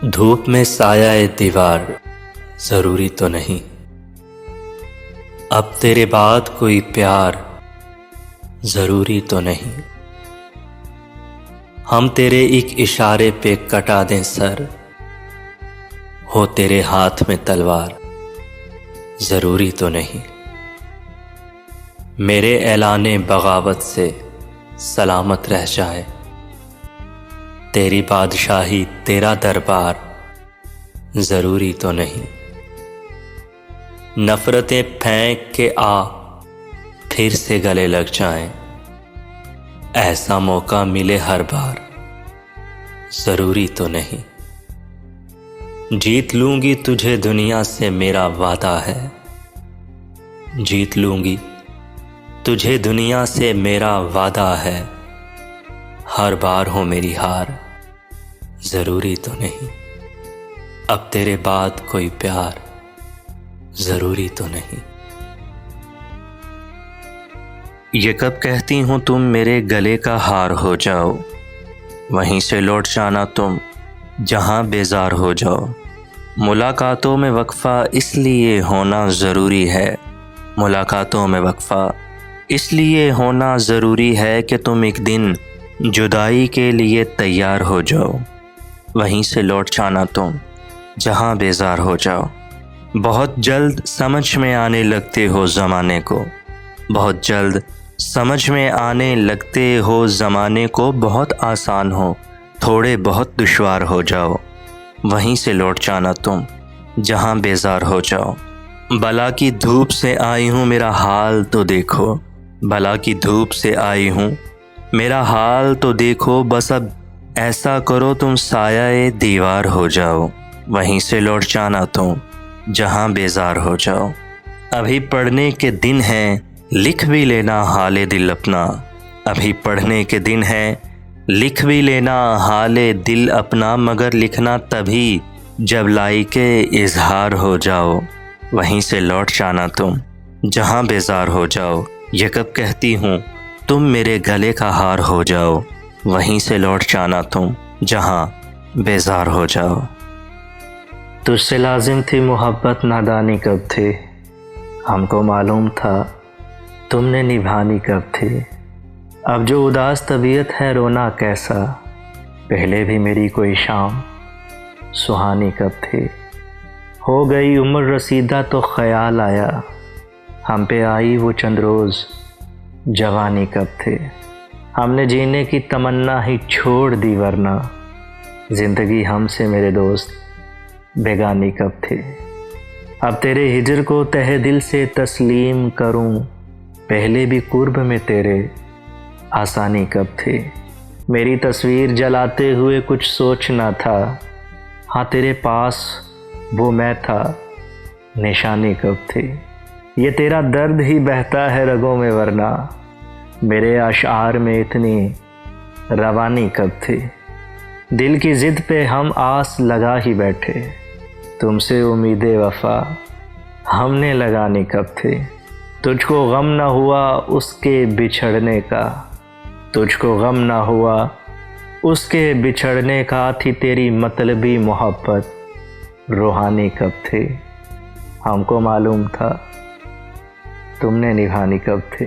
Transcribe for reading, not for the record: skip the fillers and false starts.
دھوپ میں سایہ دیوار ضروری تو نہیں، اب تیرے بعد کوئی پیار ضروری تو نہیں۔ ہم تیرے ایک اشارے پہ کٹا دیں سر، ہو تیرے ہاتھ میں تلوار ضروری تو نہیں۔ میرے اعلان بغاوت سے سلامت رہ جائے، تیری بادشاہی تیرا دربار ضروری تو نہیں۔ نفرتیں پھینک کے آ پھر سے گلے لگ جائیں، ایسا موقع ملے ہر بار ضروری تو نہیں۔ جیت لوں گی تجھے دنیا سے میرا وعدہ ہے، جیت لوں گی تجھے دنیا سے میرا وعدہ ہے، ہر بار ہو میری ہار ضروری تو نہیں۔ اب تیرے بعد کوئی پیار ضروری تو نہیں۔ یہ کب کہتی ہوں تم میرے گلے کا ہار ہو جاؤ، وہیں سے لوٹ جانا تم جہاں بیزار ہو جاؤ۔ ملاقاتوں میں وقفہ اس لیے ہونا ضروری ہے، ملاقاتوں میں وقفہ اس لیے ہونا ضروری ہے کہ تم ایک دن جدائی کے لیے تیار ہو جاؤ، وہیں سے لوٹ جانا تم جہاں بیزار ہو جاؤ۔ بہت جلد سمجھ میں آنے لگتے ہو زمانے کو، بہت جلد سمجھ میں آنے لگتے ہو زمانے کو، بہت آسان ہو تھوڑے بہت دشوار ہو جاؤ، وہیں سے لوٹ جانا تم جہاں بیزار ہو جاؤ۔ بلا کی دھوپ سے آئی ہوں میرا حال تو دیکھو، بلا کی دھوپ سے آئی ہوں میرا حال تو دیکھو، بس اب ایسا کرو تم سایہ دیوار ہو جاؤ، وہیں سے لوٹ جانا تم جہاں بیزار ہو جاؤ۔ ابھی پڑھنے کے دن ہیں لکھ بھی لینا حال دل اپنا، ابھی پڑھنے کے دن ہیں لکھ بھی لینا حال دل اپنا، مگر لکھنا تبھی جب لائق اظہار ہو جاؤ، وہیں سے لوٹ جانا تم جہاں بیزار ہو جاؤ۔ یہ کب کہتی ہوں تم میرے گلے کا ہار ہو جاؤ، وہیں سے لوٹ جانا تم جہاں بیزار ہو جاؤ۔ تجھ سے لازم تھی محبت نادانی کب تھی، ہم کو معلوم تھا تم نے نبھانی کب تھی۔ اب جو اداس طبیعت ہے رونا کیسا، پہلے بھی میری کوئی شام سہانی کب تھی۔ ہو گئی عمر رسیدہ تو خیال آیا، ہم پہ آئی وہ چند روز جوانی کب تھے۔ ہم نے جینے کی تمنا ہی چھوڑ دی، ورنہ زندگی ہم سے میرے دوست بیگانی کب تھے۔ اب تیرے ہجر کو تہہ دل سے تسلیم کروں، پہلے بھی قرب میں تیرے آسانی کب تھے۔ میری تصویر جلاتے ہوئے کچھ سوچنا تھا، ہاں تیرے پاس وہ میں تھا نشانی کب تھی۔ یہ تیرا درد ہی بہتا ہے رگوں میں، ورنہ میرے اشعار میں اتنی روانی کب تھی۔ دل کی ضد پہ ہم آس لگا ہی بیٹھے، تم سے امید وفا ہم نے لگانی کب تھی۔ تجھ کو غم نہ ہوا اس کے بچھڑنے کا، تجھ کو غم نہ ہوا اس کے بچھڑنے کا، تھی تیری مطلبی محبت روحانی کب تھی۔ ہم کو معلوم تھا تم نے نبھانی کب تھی۔